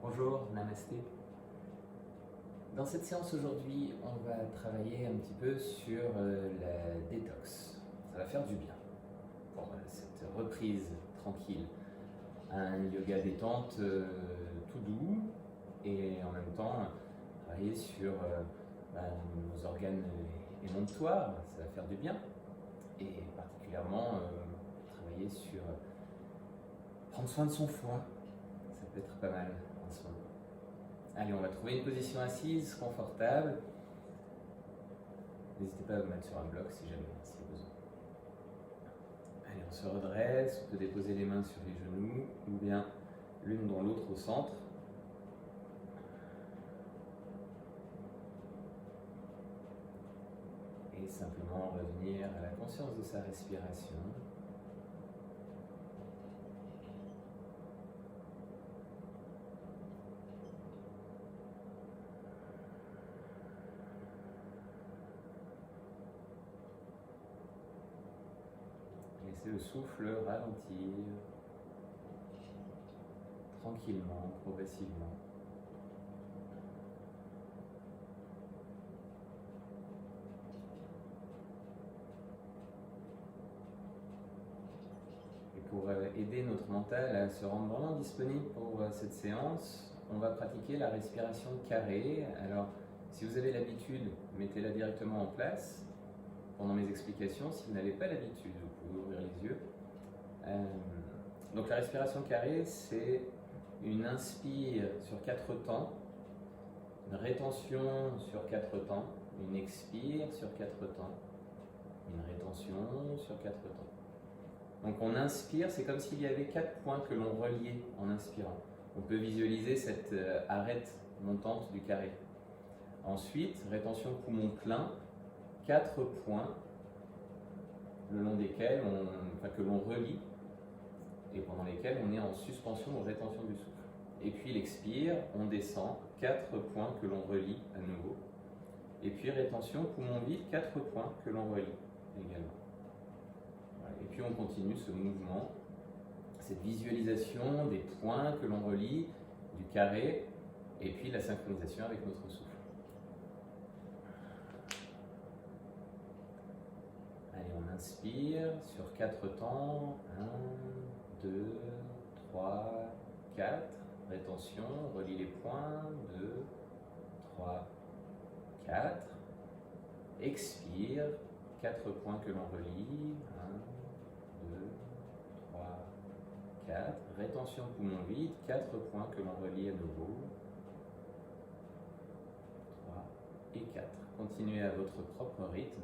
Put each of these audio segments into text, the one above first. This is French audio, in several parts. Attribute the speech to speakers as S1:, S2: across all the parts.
S1: Bonjour, namasté. Dans cette séance aujourd'hui, on va travailler un petit peu sur la détox. Ça va faire du bien pour cette reprise tranquille. Un yoga détente tout doux et en même temps travailler sur nos organes émonctoires. Ça va faire du bien et particulièrement travailler sur prendre soin de son foie. Ça peut être pas mal en ce moment. Allez, on va trouver une position assise, confortable. N'hésitez pas à vous mettre sur un bloc si jamais, si besoin. Allez, on se redresse, on peut déposer les mains sur les genoux, ou bien l'une dans l'autre au centre. Et simplement revenir à la conscience de sa respiration. Laissez le souffle ralentir, tranquillement, progressivement. Et pour aider notre mental à se rendre vraiment disponible pour cette séance, on va pratiquer la respiration carrée. Alors, si vous avez l'habitude, mettez-la directement en place pendant mes explications. Si vous n'avez pas l'habitude, vous pouvez ouvrir les yeux. Donc la respiration carrée, c'est une inspire sur 4 temps, une rétention sur 4 temps, une expire sur 4 temps, une rétention sur 4 temps. Donc on inspire, c'est comme s'il y avait 4 points que l'on reliait en inspirant. On peut visualiser cette arête montante du carré. Ensuite, rétention poumon plein, 4 points le long desquels que l'on relie et pendant lesquels on est en suspension ou rétention du souffle. Et puis l'expire, on descend, 4 points que l'on relie à nouveau. Et puis rétention, poumon vide, 4 points que l'on relie également. Voilà. Et puis on continue ce mouvement, cette visualisation des points que l'on relie, du carré, et puis la synchronisation avec notre souffle. Allez, on inspire sur 4 temps. 1, 2, 3, 4. Rétention, relie les points. 2, 3, 4. Expire, 4 points que l'on relie. 1, 2, 3, 4. Rétention poumon vide, 4 points que l'on relie à nouveau. 3 et 4. Continuez à votre propre rythme.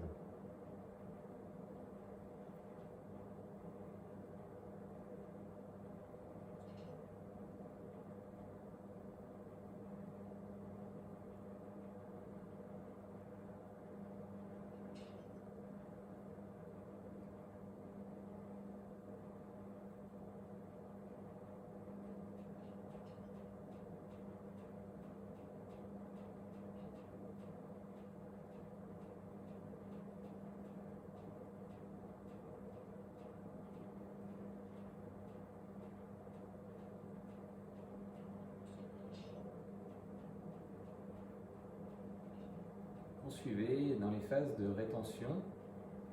S1: Suivez dans les phases de rétention,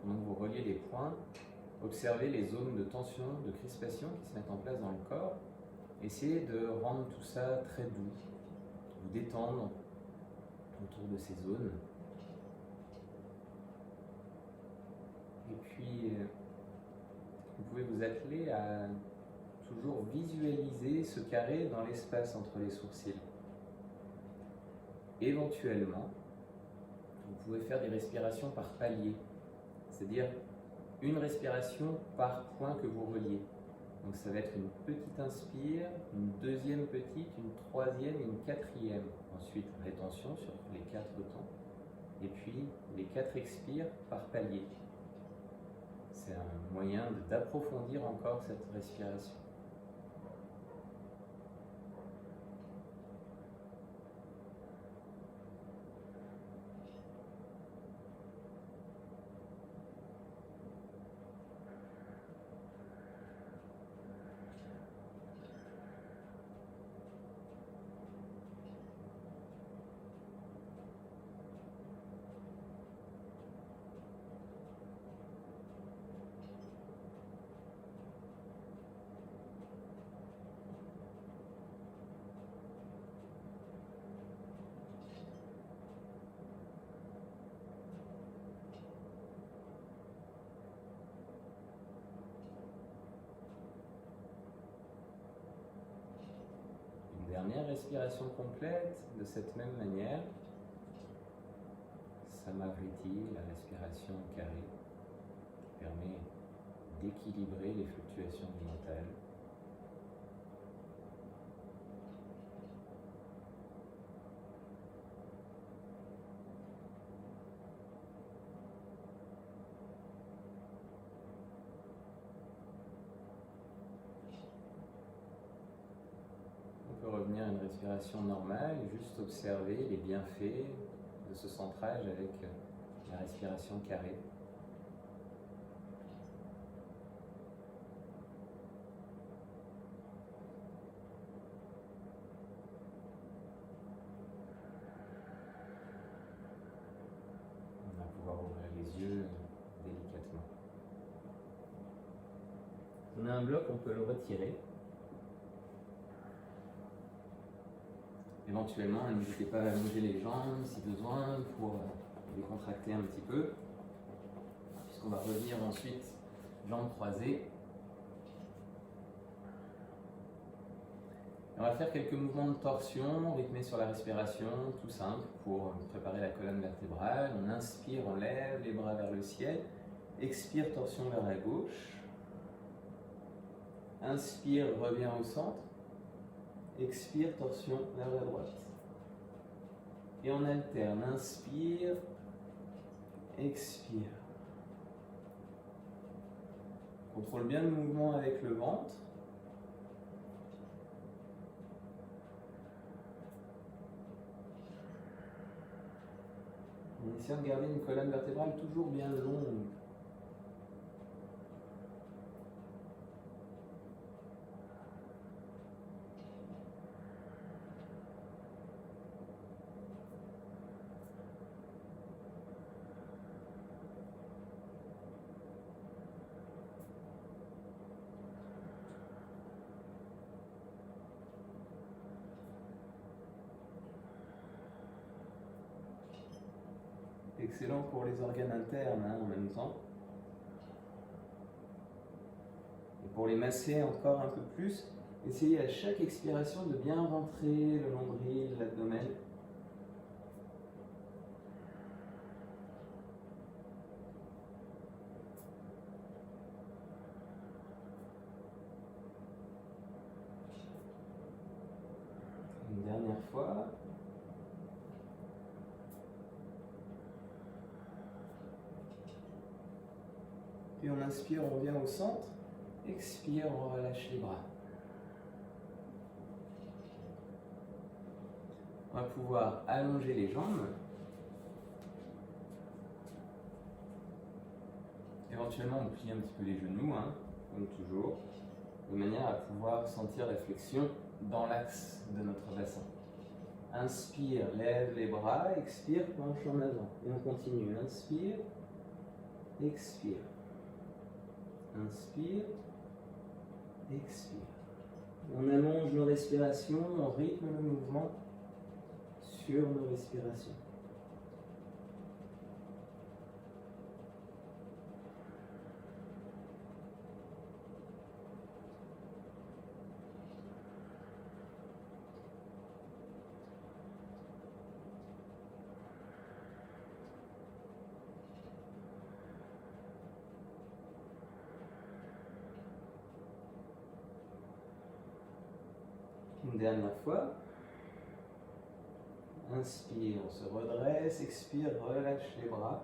S1: donc vous reliez les points, observez les zones de tension, de crispation qui se mettent en place dans le corps. Essayez de rendre tout ça très doux, vous détendre autour de ces zones. Et puis, vous pouvez vous atteler à toujours visualiser ce carré dans l'espace entre les sourcils. Éventuellement, vous pouvez faire des respirations par palier, c'est-à-dire une respiration par point que vous reliez. Donc ça va être une petite inspire, une deuxième petite, une troisième et une quatrième. Ensuite, rétention sur les 4 temps. Et puis les 4 expires par palier. C'est un moyen d'approfondir encore cette respiration. Dernière respiration complète de cette même manière. Samavriti, la respiration carrée, qui permet d'équilibrer les fluctuations du mental. On peut revenir à une respiration normale et juste observer les bienfaits de ce centrage avec la respiration carrée. On va pouvoir ouvrir les yeux délicatement. On a un bloc, on peut le retirer. Éventuellement, n'hésitez pas à allonger les jambes si besoin pour les contracter un petit peu, puisqu'on va revenir ensuite jambes croisées. On va faire quelques mouvements de torsion rythmés sur la respiration, tout simple, pour préparer la colonne vertébrale. On inspire, on lève les bras vers le ciel. Expire, torsion vers la gauche. Inspire, revient au centre. Expire, torsion vers la droite. Et on alterne. Inspire, expire. Contrôle bien le mouvement avec le ventre. En essayant de garder une colonne vertébrale toujours bien longue. Excellent pour les organes internes en même temps. Et pour les masser encore un peu plus, essayez à chaque expiration de bien rentrer le nombril, l'abdomen. Une dernière fois. Puis on inspire, on revient au centre. Expire, on relâche les bras. On va pouvoir allonger les jambes. Éventuellement, on plie un petit peu les genoux, comme toujours, de manière à pouvoir sentir la flexion dans l'axe de notre bassin. Inspire, lève les bras, expire, penche en avant. Et on continue. Inspire, expire. Inspire, expire. On allonge nos respirations, on rythme le mouvement sur nos respirations. Une dernière fois. Inspire, on se redresse, expire, relâche les bras.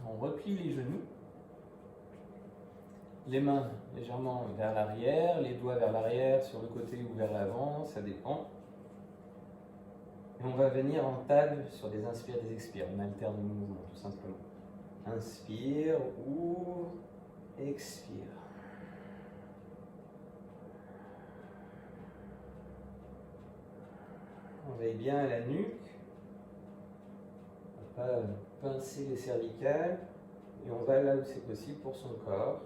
S1: On replie les genoux. Les mains légèrement vers l'arrière, les doigts vers l'arrière, sur le côté ou vers l'avant, ça dépend. Et on va venir en table sur des inspires, des expires. On alterne le mouvement tout simplement. Inspire, ouvre, expire. On veille bien à la nuque. On va pas pincer les cervicales. Et on va là où c'est possible pour son corps.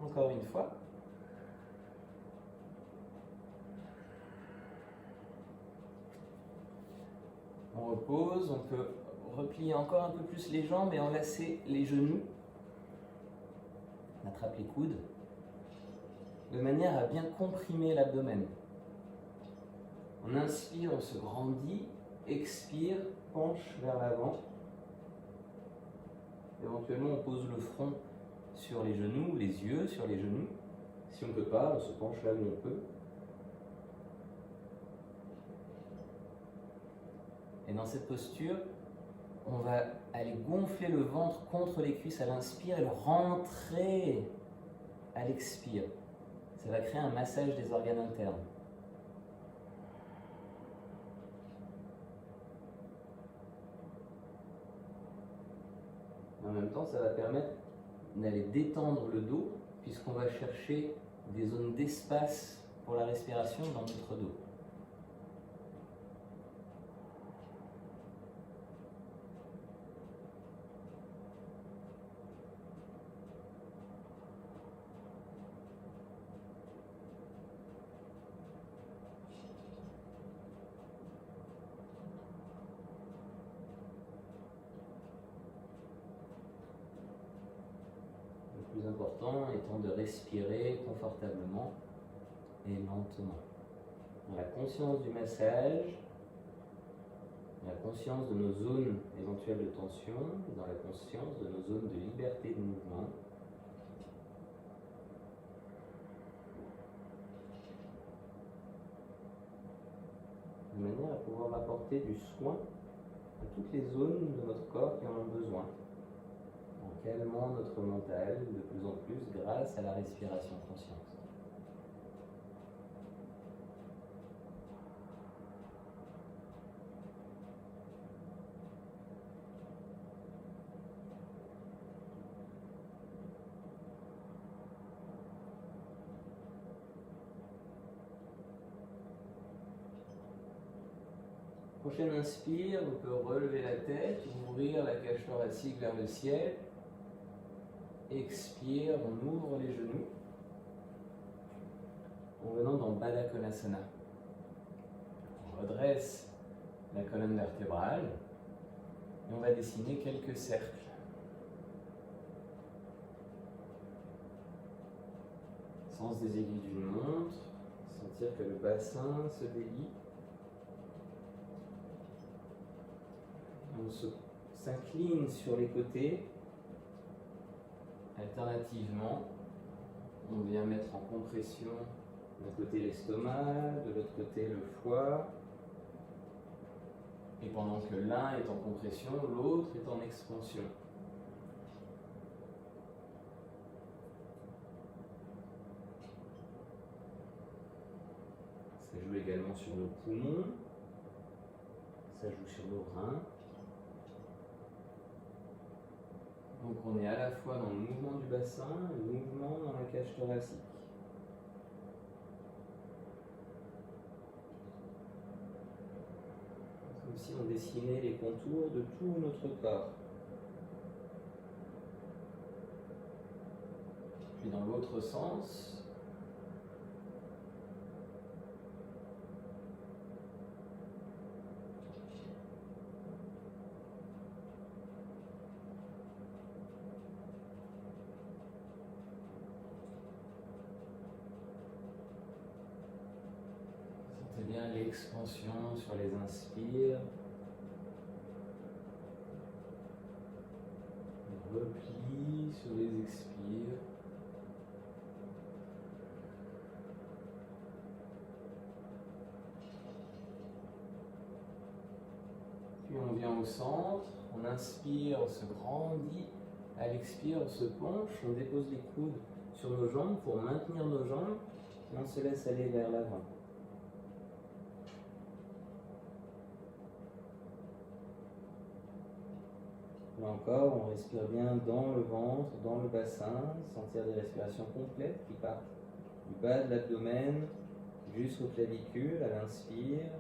S1: Encore une fois. On repose, on peut replier encore un peu plus les jambes et enlacer les genoux. On attrape les coudes de manière à bien comprimer l'abdomen. On inspire, on se grandit, expire, penche vers l'avant. Éventuellement, on pose le front sur les genoux, les yeux sur les genoux. Si on ne peut pas, on se penche là où on peut. Et dans cette posture, on va aller gonfler le ventre contre les cuisses à l'inspire et le rentrer à l'expire. Ça va créer un massage des organes internes. En même temps, ça va permettre d'aller détendre le dos, puisqu'on va chercher des zones d'espace pour la respiration dans notre dos. Le plus important étant de respirer confortablement et lentement. Dans la conscience du massage, dans la conscience de nos zones éventuelles de tension, dans la conscience de nos zones de liberté de mouvement. De manière à pouvoir apporter du soin à toutes les zones de notre corps qui en ont besoin, en calmant notre mental de plus en plus grâce à la respiration consciente. Prochaine inspire, on peut relever la tête, ouvrir la cage thoracique vers le ciel. Expire, on ouvre les genoux en venant dans Baddha Konasana. On redresse la colonne vertébrale et on va dessiner quelques cercles. Sens des aiguilles d'une montre, sentir que le bassin se délie. On s'incline sur les côtés. Alternativement, on vient mettre en compression d'un côté l'estomac, de l'autre côté le foie. Et pendant que l'un est en compression, l'autre est en expansion. Ça joue également sur nos poumons, ça joue sur nos reins. Donc on est à la fois dans le mouvement du bassin et le mouvement dans la cage thoracique. Comme si on dessinait les contours de tout notre corps. Puis dans l'autre sens, sentez bien l'expansion sur les inspires, le repli sur les expires. Puis on vient au centre, on inspire, on se grandit, à l'expire, on se penche, on dépose les coudes sur nos jambes pour maintenir nos jambes et on se laisse aller vers l'avant. Là encore, on respire bien dans le ventre, dans le bassin, sentir des respirations complètes qui partent du bas de l'abdomen jusqu'aux clavicules à l'inspire,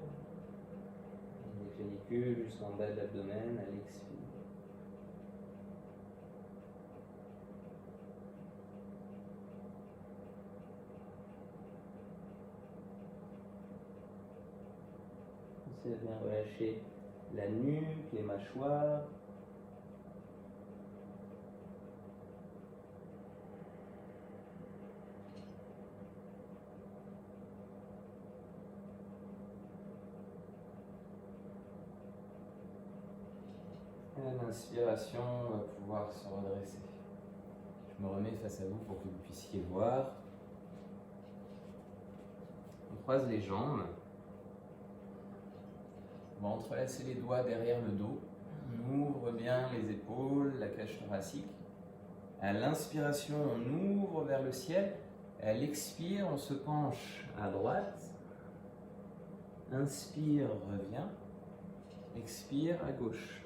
S1: des clavicules jusqu'en bas de l'abdomen à l'expire. Pensez à bien relâcher la nuque, les mâchoires. À l'inspiration, on va pouvoir se redresser. Je me remets face à vous pour que vous puissiez voir. On croise les jambes. On va entrelacer les doigts derrière le dos. On ouvre bien les épaules, la cage thoracique. À l'inspiration, on ouvre vers le ciel. À l'expire, on se penche à droite. Inspire, revient. Expire à gauche.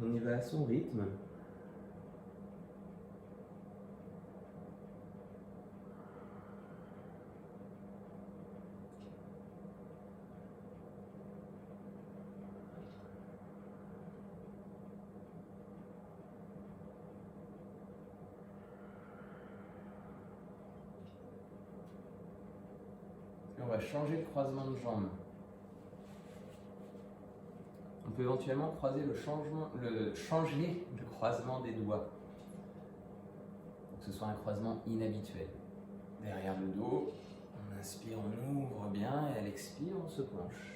S1: On y va à son rythme. On va changer le croisement de jambes. On peut éventuellement changer le croisement des doigts. Pour que ce soit un croisement inhabituel. Derrière le dos, on inspire, on ouvre bien et à l'expire, on se penche.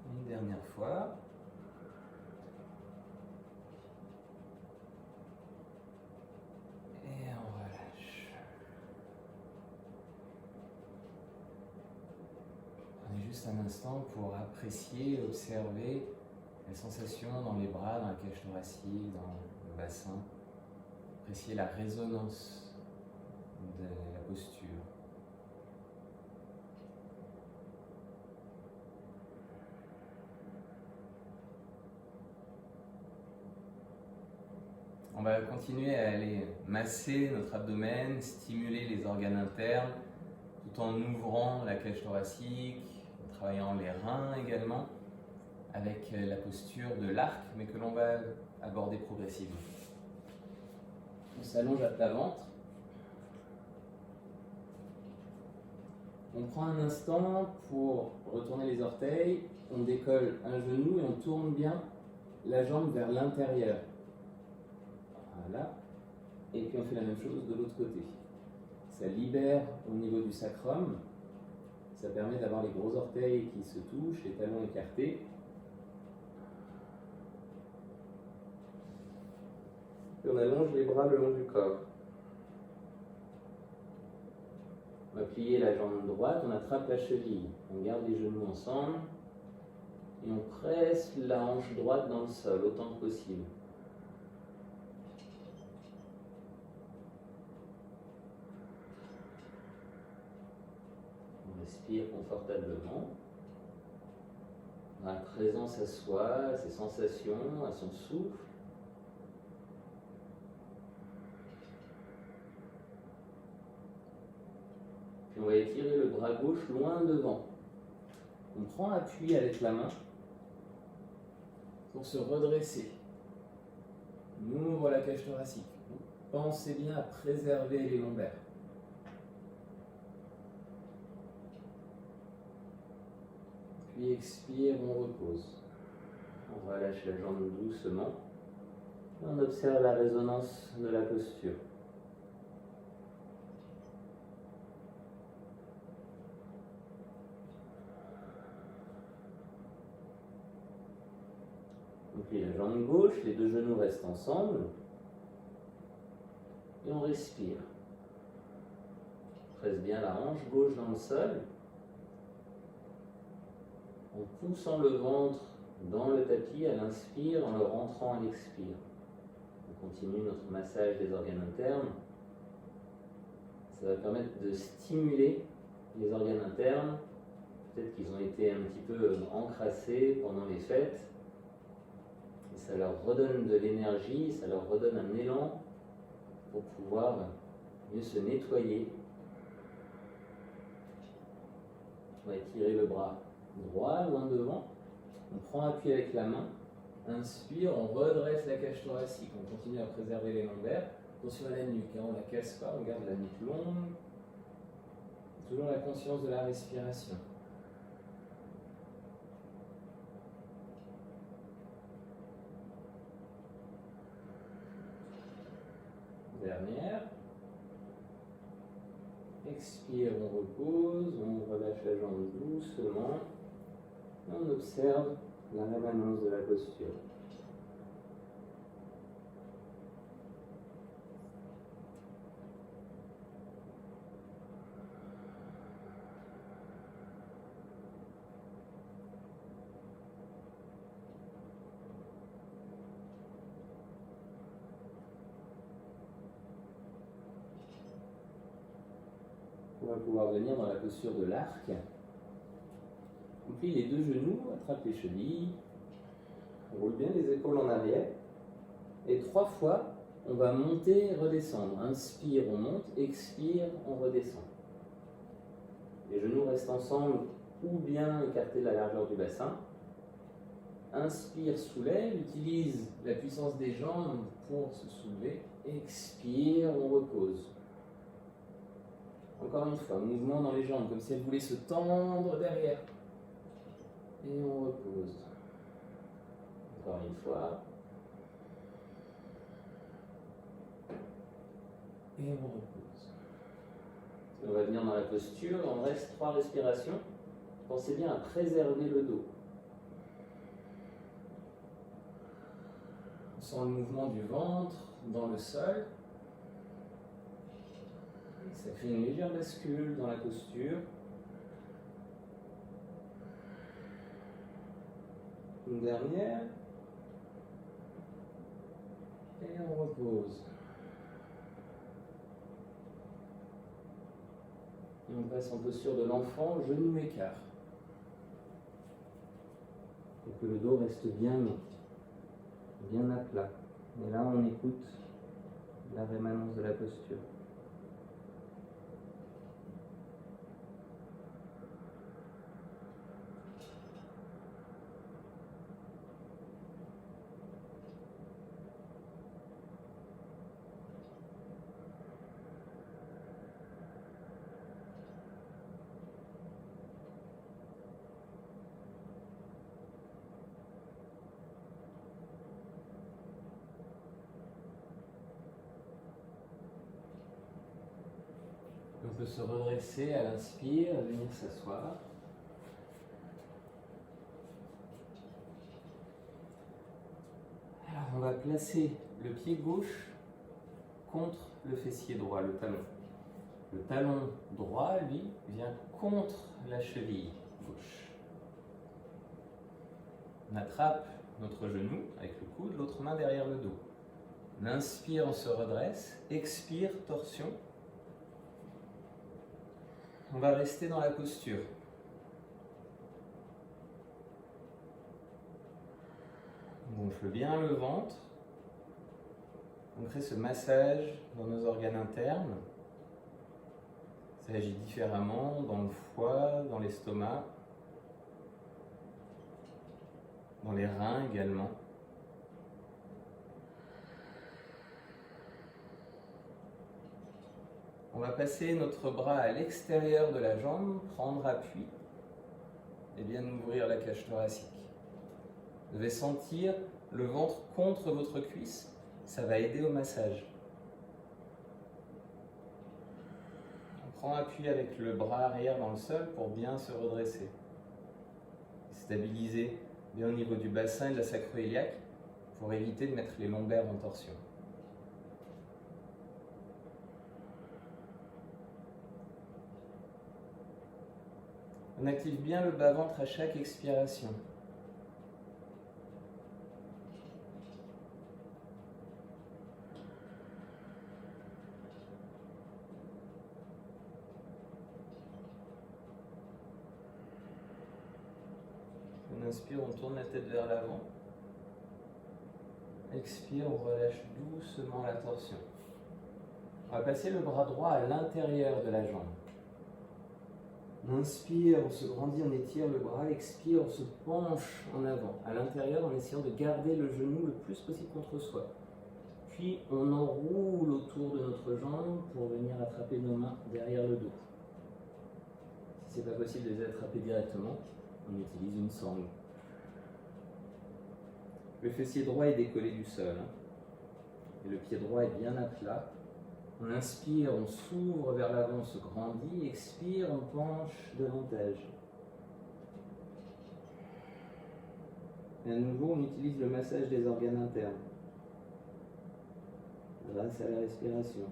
S1: Une dernière fois. Et on relâche. Prenez juste un instant pour apprécier, observer les sensations dans les bras, dans la cage thoracique, dans le bassin. Apprécier la résonance de la posture. On va continuer à aller masser notre abdomen, stimuler les organes internes, tout en ouvrant la cage thoracique, en travaillant les reins également, avec la posture de l'arc, mais que l'on va aborder progressivement. On s'allonge à plat ventre. On prend un instant pour retourner les orteils, on décolle un genou et on tourne bien la jambe vers l'intérieur. Voilà. Et puis on fait la même chose de l'autre côté. Ça libère au niveau du sacrum. Ça permet d'avoir les gros orteils qui se touchent, les talons écartés. Et on allonge les bras le long du corps. On va plier la jambe droite, on attrape la cheville. On garde les genoux ensemble. Et on presse la hanche droite dans le sol autant que possible. On respire confortablement. Dans la présence à soi, à ses sensations, à son souffle. Puis on va étirer le bras gauche loin devant. On prend appui avec la main pour se redresser. On ouvre la cage thoracique. Pensez bien à préserver les lombaires. Puis expire, on repose. On relâche la jambe doucement. On observe la résonance de la posture. On plie la jambe gauche, les deux genoux restent ensemble. Et on respire. On presse bien la hanche gauche dans le sol. En poussant le ventre dans le tapis à l'inspire, en le rentrant à l'expire. On continue notre massage des organes internes. Ça va permettre de stimuler les organes internes. Peut-être qu'ils ont été un petit peu encrassés pendant les fêtes. et ça leur redonne de l'énergie, ça leur redonne un élan pour pouvoir mieux se nettoyer. On va étirer le bras droit, loin devant. On prend appui avec la main. Inspire, on redresse la cage thoracique. On continue à préserver les lombaires. Attention à la nuque, hein, on ne la casse pas, on garde la nuque longue. Toujours la conscience de la respiration. Dernière. Expire, on repose, on relâche la jambe doucement. On observe la rémanence de la posture. On va pouvoir venir dans la posture de l'arc. On plie les deux genoux, attrape les chevilles, on roule bien les épaules en arrière. Et 3 fois, on va monter et redescendre. Inspire, on monte, expire, on redescend. Les genoux restent ensemble ou bien écartés de la largeur du bassin. Inspire, soulève, utilise la puissance des jambes pour se soulever. Expire, on repose. Encore une fois, mouvement dans les jambes, comme si elles voulaient se tendre derrière. Et on repose. Encore une fois. Et on repose. On va venir dans la posture, on reste 3 respirations. Pensez bien à préserver le dos. On sent le mouvement du ventre dans le sol. Ça fait une légère bascule dans la posture. Une dernière. Et on repose. Et on passe en posture de l'enfant, genou écart. Et que le dos reste bien à plat. Et là, on écoute la rémanence de la posture. On peut se redresser à l'inspire, venir s'asseoir. Alors on va placer le pied gauche contre le fessier droit, le talon. Le talon droit, lui, vient contre la cheville gauche. On attrape notre genou avec le coude, l'autre main derrière le dos. On inspire, on se redresse. Expire, torsion. On va rester dans la posture. On gonfle bien le ventre. On crée ce massage dans nos organes internes. Ça agit différemment dans le foie, dans l'estomac, dans les reins également. On va passer notre bras à l'extérieur de la jambe, prendre appui et bien ouvrir la cage thoracique. Vous devez sentir le ventre contre votre cuisse, ça va aider au massage. On prend appui avec le bras arrière dans le sol pour bien se redresser. Stabiliser bien au niveau du bassin et de la sacro-iliaque pour éviter de mettre les lombaires en torsion. On active bien le bas-ventre à chaque expiration. On inspire, on tourne la tête vers l'avant. Expire, on relâche doucement la torsion. On va passer le bras droit à l'intérieur de la jambe. On inspire, on se grandit, on étire le bras. Expire, on se penche en avant, à l'intérieur, en essayant de garder le genou le plus possible contre soi. Puis on enroule autour de notre jambe pour venir attraper nos mains derrière le dos. Si ce n'est pas possible de les attraper directement, on utilise une sangle. Le fessier droit est décollé du sol. Et le pied droit est bien à plat. On inspire, on s'ouvre vers l'avant, on se grandit. Expire, on penche davantage. Et à nouveau, on utilise le massage des organes internes grâce à la respiration.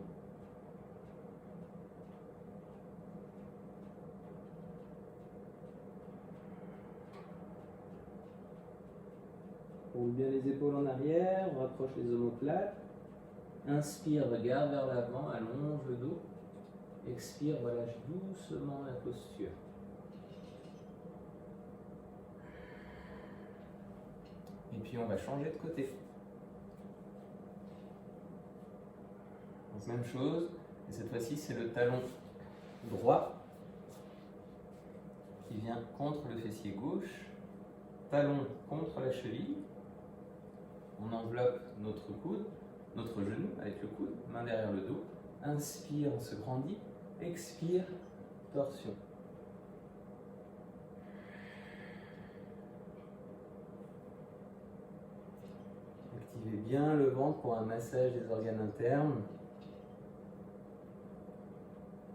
S1: Roule bien les épaules en arrière, on rapproche les omoplates. Inspire, regarde vers l'avant, allonge le dos. Expire, relâche doucement la posture. Et puis on va changer de côté. Donc, même chose, et cette fois-ci c'est le talon droit qui vient contre le fessier gauche, talon contre la cheville. On enveloppe notre coude, notre genou avec le coude, main derrière le dos. Inspire, on se grandit. Expire, torsion. Activez bien le ventre pour un massage des organes internes,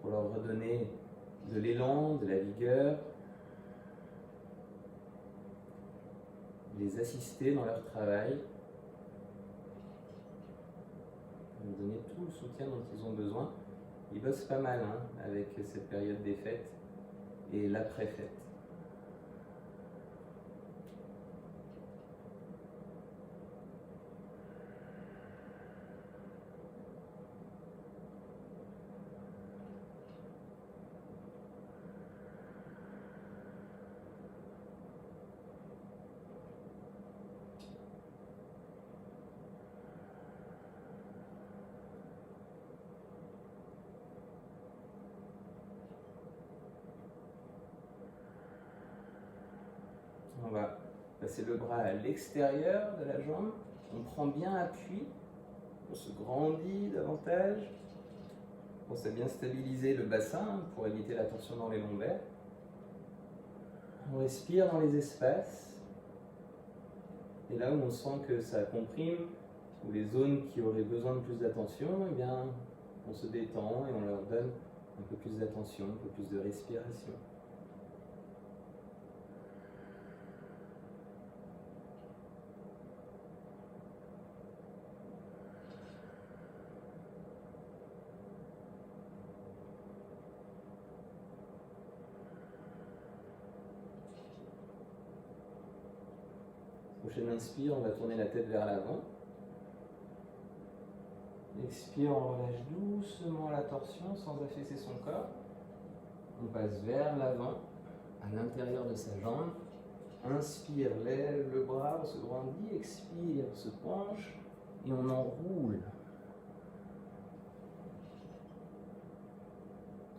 S1: pour leur redonner de l'élan, de la vigueur, les assister dans leur travail, leur donner tout le soutien dont ils ont besoin. Ils bossent pas mal avec cette période des fêtes et l'après-fête. On va passer le bras à l'extérieur de la jambe. On prend bien appui. On se grandit davantage. On sait bien stabiliser le bassin pour éviter la torsion dans les lombaires. On respire dans les espaces. Et là où on sent que ça comprime, ou les zones qui auraient besoin de plus d'attention, eh bien, on se détend et on leur donne un peu plus d'attention, un peu plus de respiration. Prochaine inspire, on va tourner la tête vers l'avant. Expire, on relâche doucement la torsion sans affaisser son corps. On passe vers l'avant, à l'intérieur de sa jambe. Inspire, lève le bras, on se grandit. Expire, on se penche et on enroule.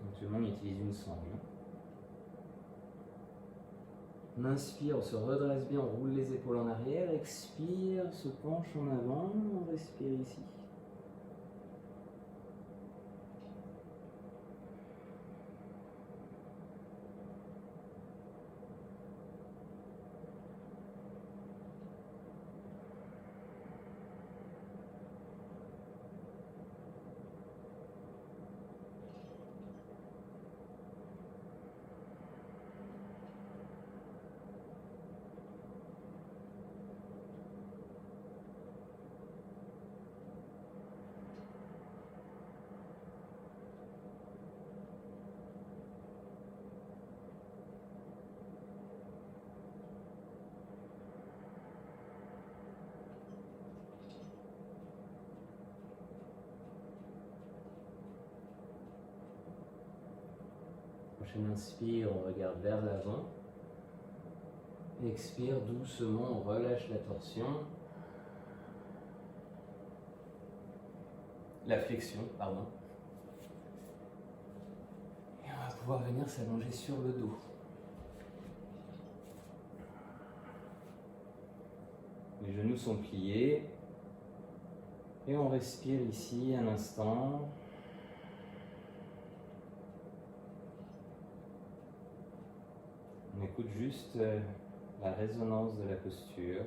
S1: Actuellement, on utilise une sangle. On inspire, on se redresse bien, on roule les épaules en arrière. Expire, se penche en avant, on respire ici. Prochaine inspire, on regarde vers l'avant. Expire doucement, on relâche la torsion. la flexion, pardon. Et on va pouvoir venir s'allonger sur le dos. Les genoux sont pliés. Et on respire ici un instant. On écoute juste la résonance de la posture.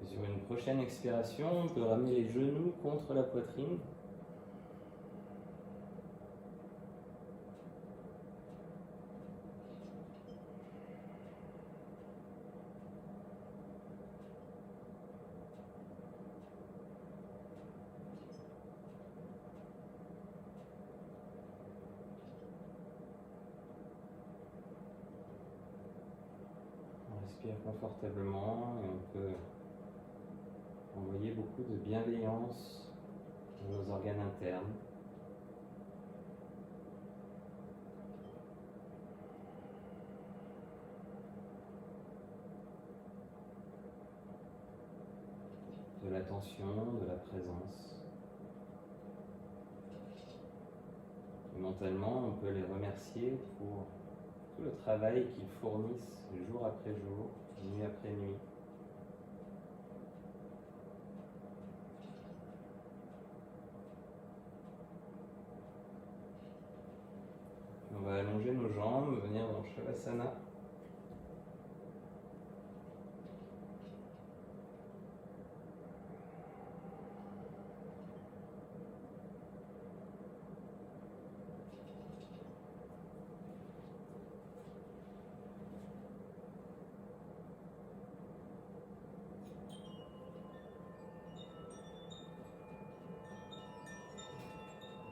S1: Et sur une prochaine expiration, on peut ramener les genoux contre la poitrine. On respire confortablement et on peut envoyer beaucoup de bienveillance dans nos organes internes. De l'attention, de la présence. Et mentalement, on peut les remercier pour tout le travail qu'ils fournissent jour après jour, nuit après nuit. On va allonger nos jambes, venir dans Shavasana.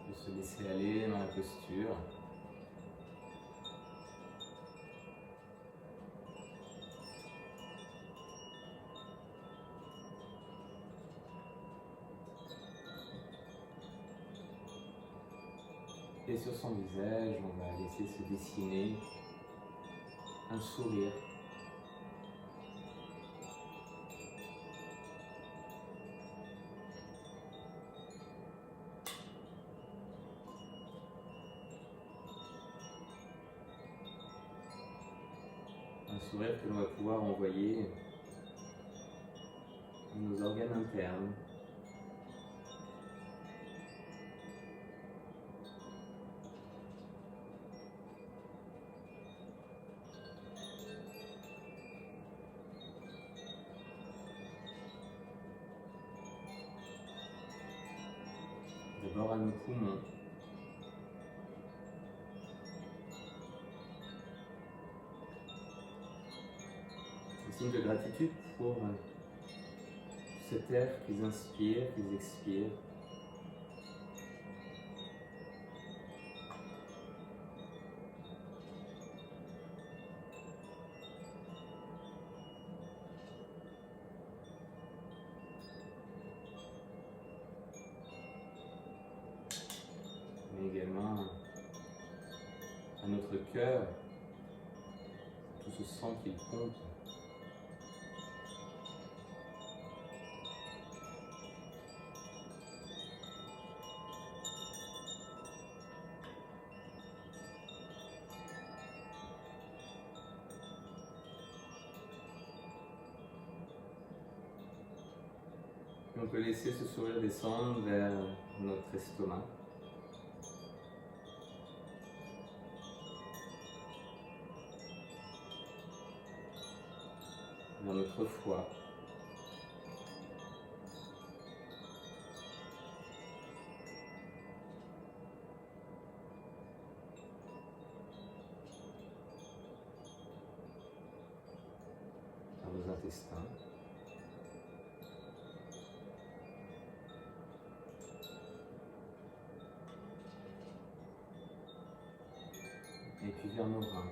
S1: On peut se laisser aller dans la posture. Et sur son visage, on va laisser se dessiner un sourire. Un sourire que l'on va pouvoir envoyer à nos organes internes. D'abord à nos poumons. Un signe de gratitude pour cet air qu'ils inspirent, qu'ils expirent. Mais également à notre cœur, tout ce sang qu'il pompe. Et on peut laisser ce sourire descendre vers notre estomac. Vers notre foie. Vers nos intestins. Et puis vers nos reins.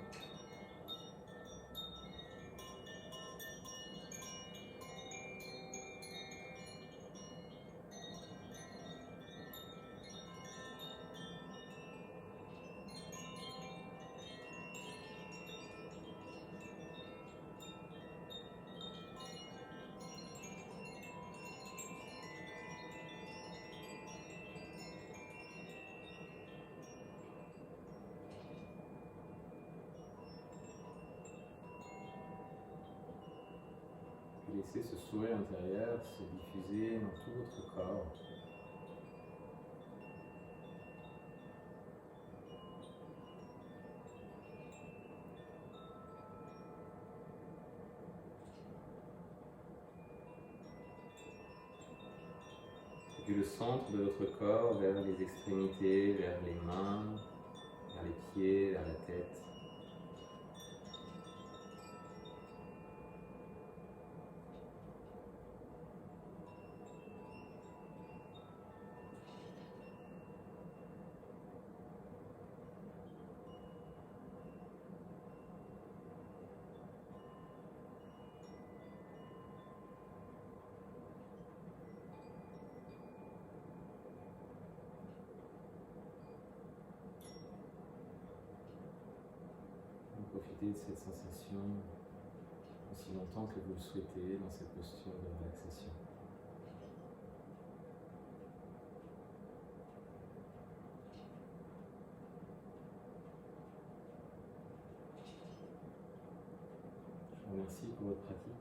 S1: laissez ce sourire intérieur se diffuser dans tout votre corps. Depuis le centre de votre corps vers les extrémités, vers les mains, vers les pieds, vers la tête. Profitez de cette sensation aussi longtemps que vous le souhaitez dans cette posture de relaxation. Je vous remercie pour votre pratique.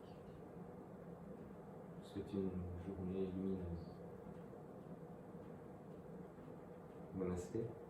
S1: Je vous souhaite une journée lumineuse. Namasté.